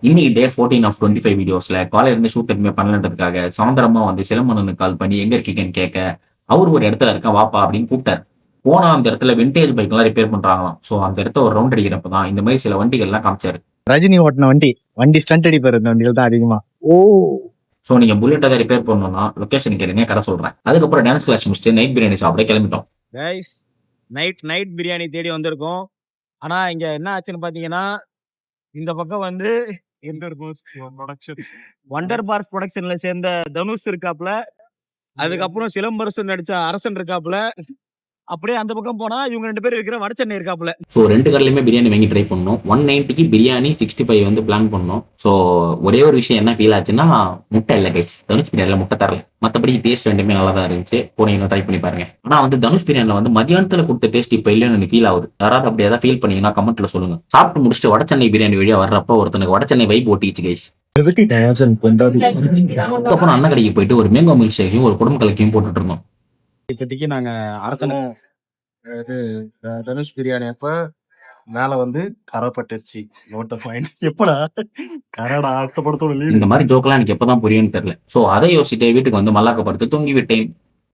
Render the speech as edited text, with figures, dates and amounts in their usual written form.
இன்னைக்கு டே 14 ஆஃப் 25 வீடியோஸ்ல காலையில இருந்து ஷூட் எதுவுமே பண்ணலன்றதுக்காக சௌந்தரமா வந்து சிலம்பனுக்கு கால் பண்ணி எங்க இருக்கீங்கன்னு கேட்க, அவர் ஒரு இடத்துல இருக்கேன் வாப்பா அப்படின்னு கூப்பிட்டாரு. போனா அந்த இடத்துல விண்டேஜ் பைக் எல்லாம் ரிப்பேர் பண்றாங்களாம். சோ அந்த இடத்த ஒரு ரவுண்ட் அடிக்கிறப்பதான் இந்த மாதிரி சில வண்டிகள் எல்லாம் காமிச்சாரு. ரஜினி ஓட்டின வண்டி ஸ்டண்ட் அடிப்பாரு இந்த வண்டிகள் தான் அதிகமா. சோ நீங்க புல்லட் அதை ரிப்பேர் பண்ணணும்னா லொகேஷன் கேளுங்க, கடை சொல்றேன். அதுக்கப்புறம் டான்ஸ் கிளாஸ் முடிச்சுட்டு நைட் பிரியாணி சாப்பிட கிளம்பிட்டோம். கைஸ் நைட் பிரியாணி தேடி வந்திருக்கோம். ஆனா இங்க என்ன ஆச்சுன்னு பாத்தீங்கன்னா, இந்த பக்கம் வந்து வண்டர் பார்ஸ் ப்ரொடக்ஷன்ல சேர்ந்த தனுஷ் இருக்காப்ல, அதுக்கப்புறம் சிலம்பரசன் நடிச்ச அரசன் இருக்காப்ல, அப்படியே அந்த பக்கம் போனா இவங்க 2 பேர் இருக்கிற வடச்சென்னை இருக்காப்ல. ஸோ 2 கடையிலுமே பிரியாணி வாங்கி ட்ரை பண்ணோம். 190க்கு பிரியாணி 65 வந்து பிளான் பண்ணோம். ஸோ ஒரே ஒரு விஷயம் என்ன ஃபீல் ஆச்சுன்னா, முட்டை இல்லை கைஸ். தனுஷ் பிரியாணியில் முட்டை தரல. மற்றபடி டேஸ்ட் ரெண்டுமே நல்லா தான் இருந்துச்சு. போனீங்கன்னா ட்ரை பண்ணி பாருங்க. ஆனால் வந்து தனுஷ் பிரியாணியில் வந்து மதியானத்தில் கொடுத்த டேஸ்ட் இப்போ இல்லைன்னு எனக்கு ஃபீல் ஆகுது. யாராவது அப்படி ஏதாவது ஃபீல் பண்ணீங்கன்னா கமெண்ட்ல சொல்லுங்க. சாப்பிட்டு முடிச்சுட்டு வடச்சென்னை பிரியாணி வழியா வர்றப்போ ஒருத்தனுக்கு வடச்சென்னை வைப் ஓட்டிச்சு கைஸ். அதுக்கப்புறம் அண்ணன் கடைக்கு போயிட்டு ஒரு மேங்கோ மில்க் ஷேக்கையும் ஒரு குடும்ப கலக்கையும் போட்டுட்டு இருந்தோம். இப்போதைக்கு நாங்க அரசனும் இது தனுஷ் பிரியாணி அப்ப மேல வந்து கரை பட்டுருச்சு. Note the point. எப்படா கரடா அடுத்த படத்தோட இந்த மாதிரி ஜோக்கெல்லாம் எனக்கு எப்பதான் புரியும்னு தெரியல. ஸோ அதை யோசிச்சுட்டு வீட்டுக்கு வந்து மல்லாக்க படுத்து தூங்கி விட்டேன்.